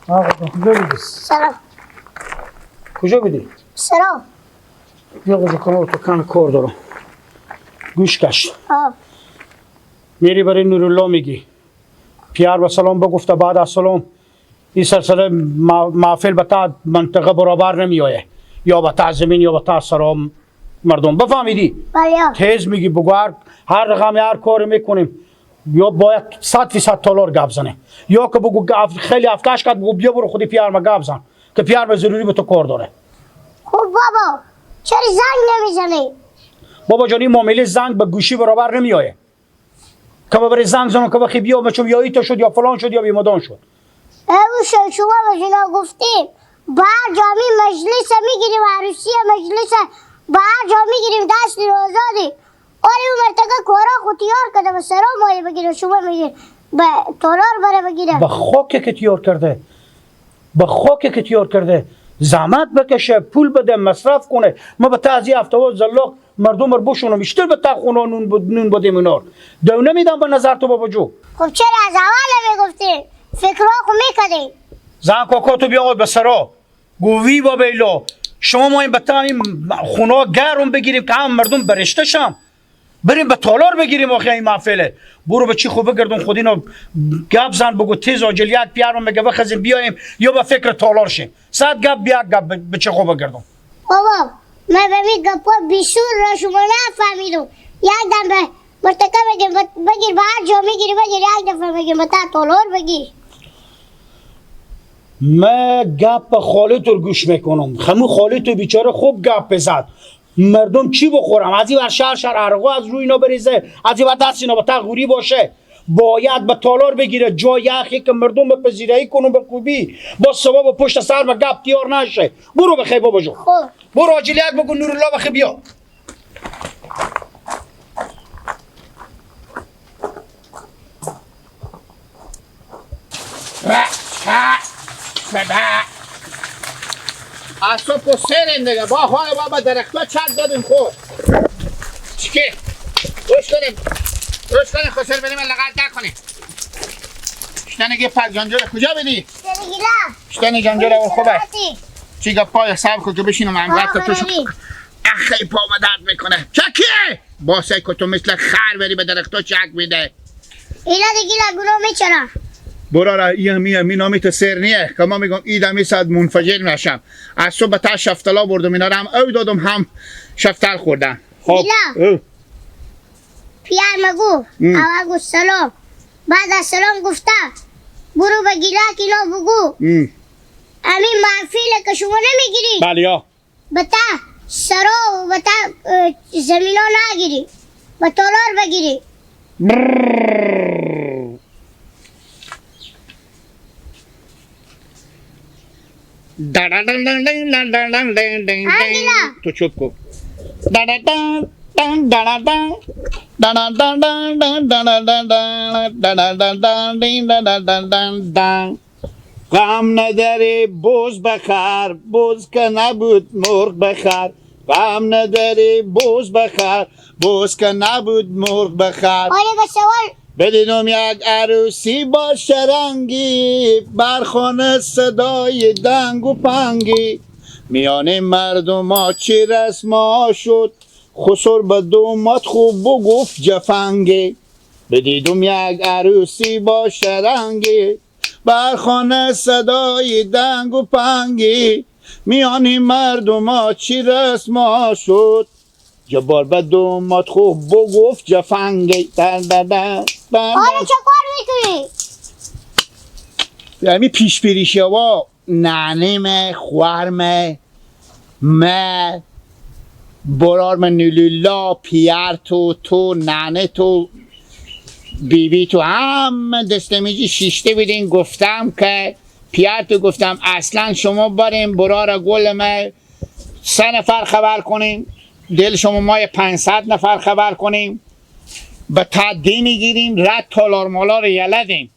آقا کجا بودی؟ سلام. کجا بودی؟ سلام. بیا قضا کنم تو کن کار دارم. گوش کش. میری برای نورالله میگی پیار و سلام بگفته بعد از سلام این سلسله محفل به تا منطقه برابر نمیایه، یا به تا زمین یا به تا سرام مردم. بفهمیدی؟ بله. تیز میگی بگو هر رقم هر کاری میکنیم یا باید 100% تالار گپ زنه، یا که بگو خیلی افتش کرد بگو بیا برو خودی پیار ما گپ زن که پیار ما ضروری به تو کار داره. خب بابا چرا زنگ نمیزنی؟ بابا جان این معامله زنگ به گوشی برابر نمیایه که ببری زنگ زنم که بخی بیا بچم یا ایتا شد یا فلان شد یا بیمدان شد. شما به جنا گفتیم با هر جامی مجلس میگیریم، عروسی مجلس با هر جا میگیریم دست آزادی. آره اون مرتقه کارا خود تیار کرده به سرا مایه بگیره، شما میگیر به تالار بره بگیره. به خاکی که تیار کرده، به خاکی که تیار کرده زحمت بکشه پول بده مصرف کنه. ما به تعزیه هفته و زلاق مردم رو بشونم بیشتر به تا خونه نون بدیم اینار دو نمیدم به نظر تو بابا جو. خب چرا از اول میگفتی؟ فکرها خو میکردی. زن کاکا تو بیا به سرا گویی با بیلا شما ما این به تا این خونه گرم بگیریم که هم مردم برشته شم بریم به تالار بگیریم. آخه این محفله برو به چی خوب بگردون خود اینو گپ زن بگو تیز عاجلیت پیارم بگه بخزیم بیایم یا به فکر تالار شیم. صد گپ بیا گپ به چی خوب بگردون. بابا من به می گپا بیشور را شما نفهمیدم. یک دم به مرتکه بگیر به هر جا میگیری بگیر، یک دفعه بگیر به تا تالار بگیر. من گپ خالی تو گوش میکنم. خمو خالی تو بیچاره خوب گپ بزد. مردم چی بخورم؟ از این ور شهر ارغو از روی اینا بریزه، از این ور دست اینا به تغوری باشه. باید به تالار بگیره جای یخی که مردم به پذیرایی کنن به خوبی با ثواب پشت سر به گپ تیار نشه. برو بخی بابا جو. خب برو عاجلیت بگو نورالله بخی بیا. از صبح سرین دیگه با خواه بابا درخت چند دادیم خود چیکی؟ روش کنیم خسر بریم لغت نکنیم. شتنه گه پک جانجوره کجا بدی؟ شتنه جانجوره اول خوبه چی گه پای سب کن که بشینم امرد که توشو اخی پا ما درد میکنه چکیه؟ باسه که تو مثل خر بری به درخت چک میده ایلا دیگه لگونو میچرم. برا این نامی تو سر نیه که ما میگم ایده میساد منفجر نشم. از صبح تا شفتلا بردم اینا هم او دادم هم شفتل خوردن. خب پیار مگو اول گفت سلام، بعد از سلام گفته برو به گیلک اینا بگو امین محفیله که شما نمیگیری. بله یا به تا سرا و به تا زمینا نگیری به تالار بگیری. تو چوب کو غم نداری بوز بخر بوز که نبود مرغ بخر غم نداری بوز بخر بوز که نبود مرغ بخر. بدیدم یک عروسی با شرنگی بر خانه صدای دنگ و پنگی میان مردم ها چی رسم ها شد خسر به دومات خوب بگفت جفنگی. بدیدم یک عروسی با شرنگی بر خانه صدای دنگ و پنگی میان مردم ها چی رسم ها شد جبار به دومات خوب بگفت جفنگی. آره چه کار میکنی؟ یعنی پیش پیریشی ها نعنیم خوارم ما برار من نولیلا پیار تو نعنه تو بیبی تو هم دستمیجی شیشته بیدین. گفتم که پیار تو گفتم اصلا شما بریم برار گل ما 3 نفر خبر کنیم دل شما ما 500 نفر خبر کنیم به تعدی میگیریم رد تالار مالار یلدیم.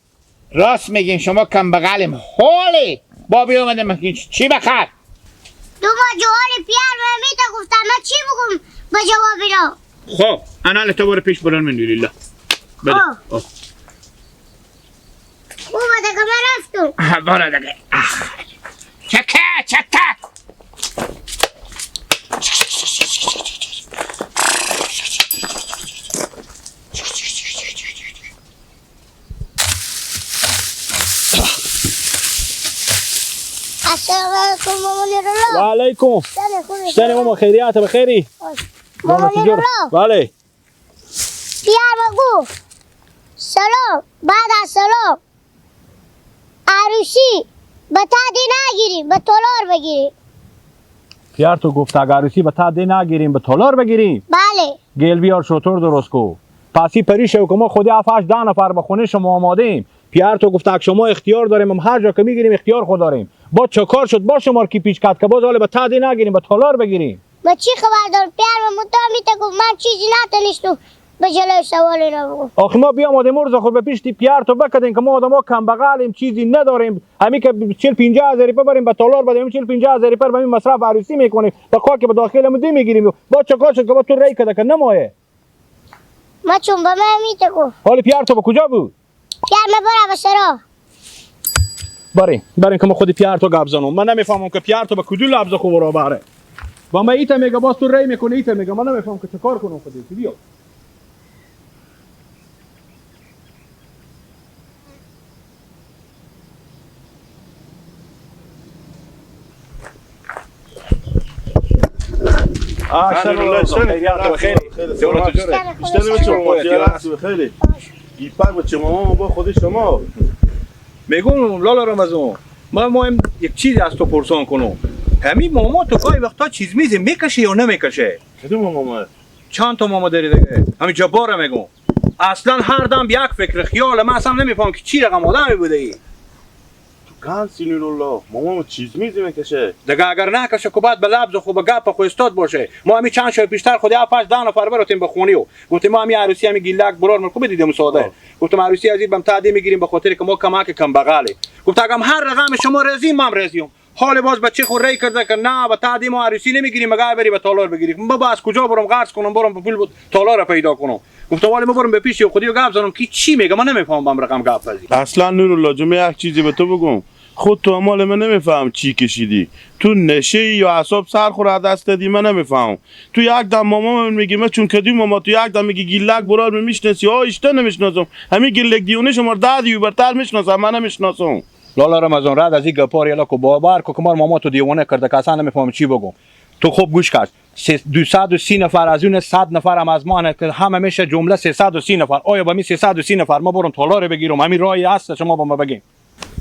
راست میگیم شما کم بغلیم حالی بابی اومده چی بخر؟ دو ما جوال پیار مهمیتا گفتم من چی بگم به جوابی را؟ خب انا تو برو پیش بران من لیلا بده. خوبه دیگه من رفتم. برو دیگه. چکه چکه. السلام علیکم مامان رولا. و علیکم. شتن ماما خیریات بخیری؟ مامان رولا. بله. پیار بگو. سلام. بعد از سلام. عروسی به تا دی نگیریم به تالار بگیریم. پیار تو گفت اگر عروسی به تا دی نگیریم به تالار بگیریم. بله. گل بیار شطور درست کو. پسی پری شو که ما خودی 7 10 نفر به خونه شما آماده ایم. پیار تو گفت اگه شما اختیار داریم هم هر جا که میگیریم اختیار خود داریم. با چه کار شد با شما کی پیچ کرد که باز حالا به تا دی نگیریم به تالار بگیریم. ما چی خبر دارم پیار و مطمئن گفت من چیزی نتونستم به جلوی سوال نبگم. آخه ما بیام آدم مرز خود به پیش پیار تو بکدین که ما آدما کم بغلیم چیزی نداریم همین که 40 50 هزار روپیه بریم به تالار بدیم 40 50 هزار روپیه به مصرف عروسی میکنیم تا که به داخل مدی میگیریم با چکار شد که با تو رای کده که نمایه ما چون به من میتگو حالا پیار تو به کجا بود پیار مبره به سرا بریم که ما خود پیار تو گپ زنم من نمیفهمم که پیار تو به کدوم لفظ خوب رو بره و ما ایت میگه باز تو رای میکنه ایت میگه من نمیفهمم که چیکار کنم خودی بیا میگم لالا رمضان ما یک چیزی از تو پرسان کنم همین ماما تو گاهی وقتا چیز میزه میکشه یا نمیکشه کدوم ماما چند تا ماما داری دیگه همین جبار میگم اصلا هر دم یک فکر خیال من اصلا نمیفهم که چی رقم آدمی بوده ای کان سینیرالله ماما چیز میزه میکشه دیگه اگر نکشه که بعد به لبز خوب گپ خو استاد باشه ما همین چند شب پیشتر خودی 7 10 نفر براتیم به خونی و گفتیم ما همین عروسی همین گیلک برار مرکو بدیدم ساده گفتم عروسی عزیز بم تعدی میگیریم به خاطر که ما کمک کم بغاله گفت اگه هر رقم شما رزیم من رزیم حال باز بچه خو ری کرده که نه به تعدی ما عروسی نمیگیریم مگه بری به تالار بگیریم بابا از کجا برم قرض کنم برم به پول تالار پیدا کنم گفتم ولی ما برم به پیش خودی و گپ زنم کی چی میگه من نمیفهمم رقم گپ پزی اصلا نورالله جمعه یک چیزی به تو بگم خود تو مال من نمیفهم چی کشیدی تو نشه یا اعصاب سر خور دست دادی من نمیفهم تو یک دم ماما من میگی من چون کدی ماما تو یک دم میگی گیلک برار میشناسی ها اشته نمیشناسم همین گیلک دیونه شما دادی و برتر میشناسم من نمیشناسم لالا رمضان رد از این گپار یلا کو باور کو کمار ماما تو دیوانه کرده که اصلا نمیفهم چی بگم تو خوب گوش کن 230 نفر از اون 100 نفر هم از ما که همه میشه جمله 330 نفر آیا با می 330 نفر ما برم تالار بگیرم همین راهی هست شما با ما بگین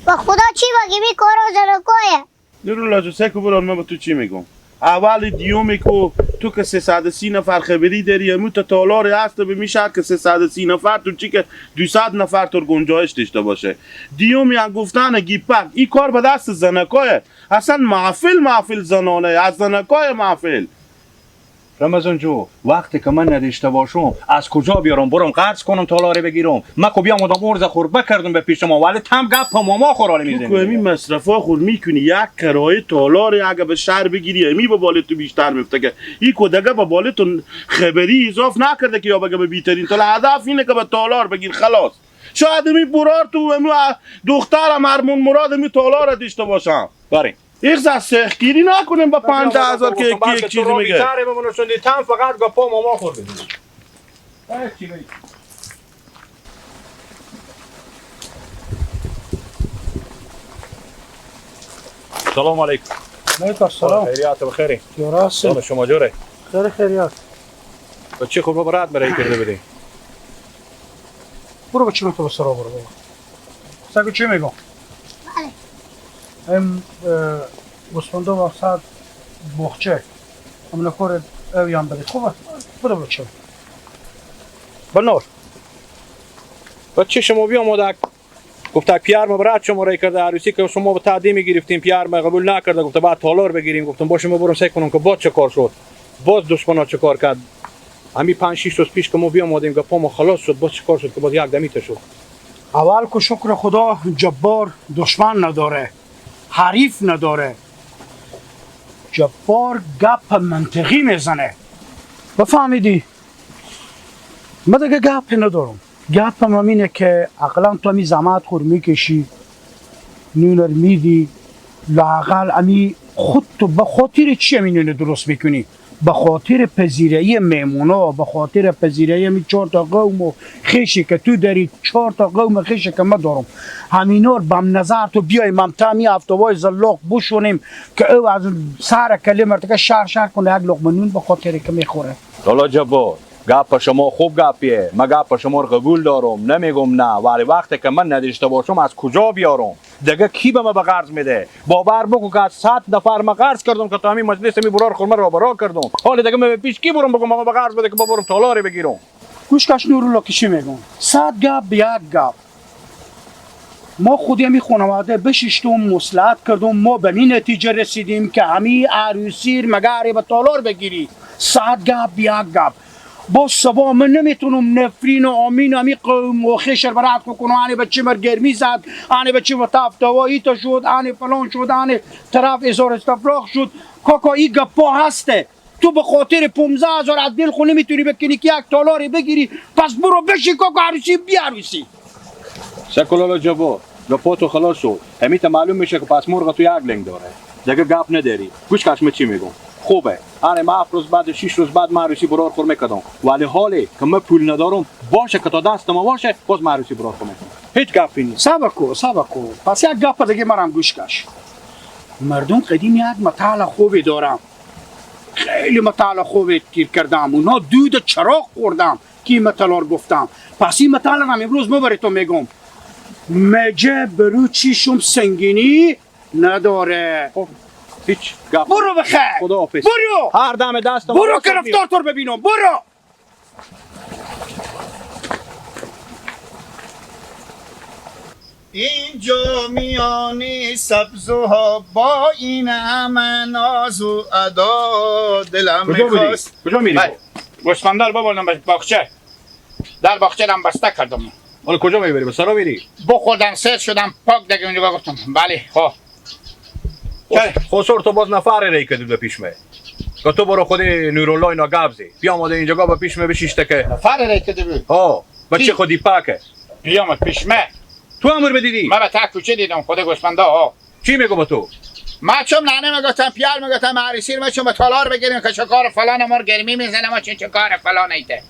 با خدا چی بگی می کارو زنکویه نورالله جو سکو بران من با تو چی میگم اول دیومی کو تو که 330 نفر خبری داری همون تا تالار هست به میشه که 330 نفر تو چی که 200 نفر تو گنجایش داشته باشه دیومی هم گفتن گیپک این کار به دست زنکایه اصلا محفل زنانه از زنکای محفل رمضان جو وقتی که من نداشته باشم از کجا بیارم برم قرض کنم تالار بگیرم من خب بیام آدم ارز خور بکردم به پیش ما ولی تم گپ ماما خوراله میزنی تو همین مصرفا خود میکنی یک کرایه تالار اگه به شهر بگیری همی به بالت تو بیشتر میفته که این کدگه به بالت خبری اضاف نکرده که یا بگه به بیترین تا هدف اینه که به تالار بگیر خلاص شاید همی برار تو همی دخترم هرمون مراد همی تالار داشته باشم بریم ایخ از سخگیری نکنیم با 50,000 که یک چیزی میگه تم فقط گپا ماما خورده سلام علیکم علیکم السلام خیریات بخیری جوراست شما جوره خیر خیریات بچه خوب برات برای کرده بدی برو بچه تو بسرا برو بابا سگو چی میگم هم گوسفنده و صد بخچه همون کار اویان بدید خوبه برو بچه بنور بچه شما بیا مادک گفت پیار ما برات شما رای کرده عروسی که شما به تعدی گرفتیم پیار ما قبول نکرده گفت بعد تالار بگیریم گفتم باشه ما برم سعی کنم که باز چه کار شد باز دشمنا چه کار کرد همین 5 6 روز پیش که ما بیام اومدیم گپا ما خلاص شد باز چه کار شد که باز یک دمیته شد اول که شکر خدا جبار دشمن نداره حریف نداره جبار گپ منطقی میزنه بفهمیدی من دیگه گپ ندارم گپم همینه که عقلا تو همی زحمت خور میکشی نونر میدی لاقل امی خود تو به خاطر چی همی نونه درست میکنی؟ به خاطر پذیرایی میمونا، به خاطر پذیرایی همی 4 تا قوم و خیشی که تو داری، 4 تا قوم خیشی که من دارم، همینا رو بم نظر تو بیای ممتا می هفتوای زلاق بشونیم که او از سر کلی مرتکه شهر کنه یک لقمه نون به خاطر که میخوره. لالا جبار گپ شما خوب گپیه، من گپ شما رو قبول دارم، نمیگم نه، ولی وقتی که من نداشته باشم از کجا بیارم؟ دیگه کی به من به قرض میده؟ باور بگو که از 100 نفر من قرض کردم که تا همین مجلس می برار خورما رو برا کردم. حالا دیگه من پیش کی برم بگم من به قرض بده که برم تالاری بگیرم؟ گوشکش نورالله که چی میگم؟ 100 گپ به یک گپ. ما خودی همی خانواده بششتم مصلحت کردم، ما به این نتیجه رسیدیم که همی عروسی مگاری به تالار بگیری. 100 گپ به یک گپ. با سبا من نمیتونم نفرین و آمین همی قوم و خیشر برات کنم، آنی بچه مر گرمی زد، آنی بچه وطاف دوایی تا شد، آنی فلان شد، آنی طرف ازار استفراغ شد. کاکا این گپا هسته. تو به خاطر 15,000 از دل خو نمیتونی بکنی که یک تالاری بگیری، پس برو بشی کاکا عروسی بی عروسی. شکلالا جبار گپا تو خلاص شد، همیت معلوم میشه که پس مرغ تو یک لنگ داره. دیگه گپ نداری. گوش کش چی میگم؟ خوبه. آره ما 7 روز بعد 6 روز بعد من عروسی برار خور میکردم، ولی حالی که من پول ندارم باشه که تا دست ما باشه باز من عروسی برار خور میکنم. هیچ گپی نیست. صبر کو. پس یک گپ دیگه مرم گوش کش. مردم قدیم یک مطالعه خوبی دارم. خیلی مطالعه خوبی تیر کردم. اونا دود چراغ خوردم که مطالعه رو گفتم. پس این مطالعه رو امروز مبری تو میگم. مگه برو چیشم سنگینی نداره. هیچ گپ. برو بخیر. خداحافظ. برو. هر دم دست ما برو که رفتار تو رو ببینم. برو. اینجا میانی سبزها با این همه ناز و ادا دلم میخواست. کجا میری؟ گوسفندار ببردم به باغچه. در باغچه هم بسته کردم. حالا کجا میبری؟ به سرا میری؟ بخوردم سیر شدم پاک دیگه اونجا گفتم بله خب. خسور تو باز نفر ری کدی به پیش می. که تو برو خود نورالله اینا گبزی. بیا آماده اینجا به پیش می بشیشته که. نفر ری کدی بود. ها بچه خودی پاکه. بیامد پیش می. تو امر بدیدی؟ من به تا کوچه دیدم خود گوسفندا ها. چی میگو با تو؟ ما چون نانه میگفتم پیار میگفتم عروسی ما چون به تالار بگیریم که چه کار فلان ما گرمی میزنه ما چه کار فلان ایته.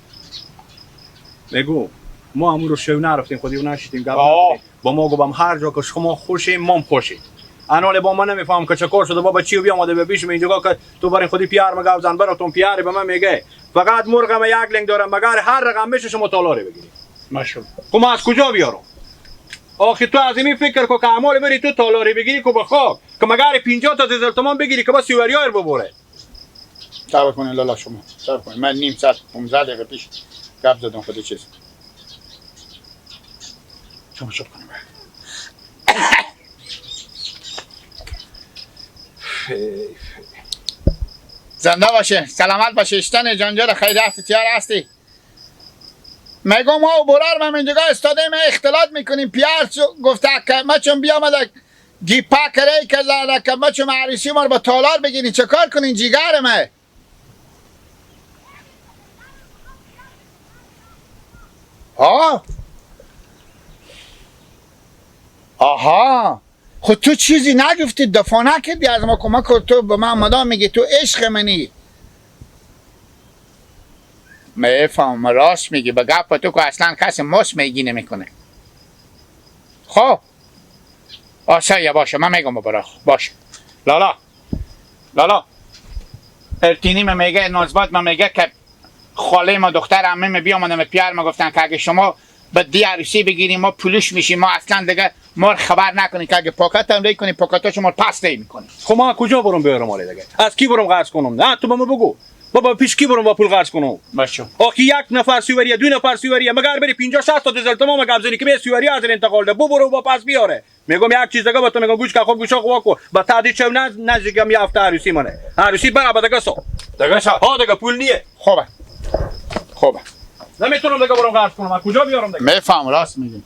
میگو ما امور رو شو نرفتیم خودی و نشیدیم گپ با ما گفتم هر جا که شما خوشیم ما خوشیم. انال با من نمیفهم که چه کار شده بابا چی بیا اومده به پیش اینجا که تو برای خودی پیار مگاو زن براتون پیاری به من میگه فقط مرغم یک لنگ دارم مگر هر رقم میشه شما تالاری بگیرید. ماشاءالله. خب ما از کجا بیارم؟ آخه تو از این فکر کو که اعمال بری تو تالاری بگیری کو بخواب که مگر 50 تا زلزله تومان بگیری که با سیوریار ببره. صبر کنین لالا شما. صبر کنین. من نیم ساعت 15 دقیقه پیش گپ زدم خود چیز. شما شب کنین. زنده باشه. سلامت باشه. اشتن جانجار خیلی احتیار هستی. میگم ما و برار من اینجا استادیم اختلاط میکنیم پیار گفته که ما چون بیامده گیپا کری که زده که ما چون عروسی ما رو با تالار بگیرین چه کار کنین جیگر ما ها آها خود تو چیزی نگفتی دفاع نکردی از ما کمک کن تو به من مدام میگی تو عشق منی میفهم راست میگی به گپ تو که اصلا کسی مس میگی نمیکنه خب آسایه باشه من میگم برا باشه لالا ارتینی من میگه نازبات من میگه که خاله ما دختر عمه من بیامدم پیار ما گفتن که اگه شما به دی عروسی بگیریم ما پولوش میشیم ما اصلا دیگه ما خبر نکنیم که اگه پاکت هم ری کنیم پاکتاشو ما پس ری میکنیم. خب ما کجا برم بیارم مال دیگه؟ از کی برم قرض کنم؟ نه تو به من بگو. بابا پیش کی برم با پول قرض کنم؟ باشه. آخه یک نفر سیوریه دو نفر سیوریه مگر بری 50 60 تا دزل تمام مگه بزنی که به سیوریه از انتقال ده برو با پس بیاره. میگم یک چیز دیگه با تو میگم گوش که خوب گوشا کو با تعدید چه نزدیکم یه هفته عروسی منه. عروسی برابر دیگه سو. دیگه ها دیگه پول نیه. خوبه. نمیتونم دیگه برم قرض کنم. از کجا بیارم دیگه؟ میفهم راست میگی.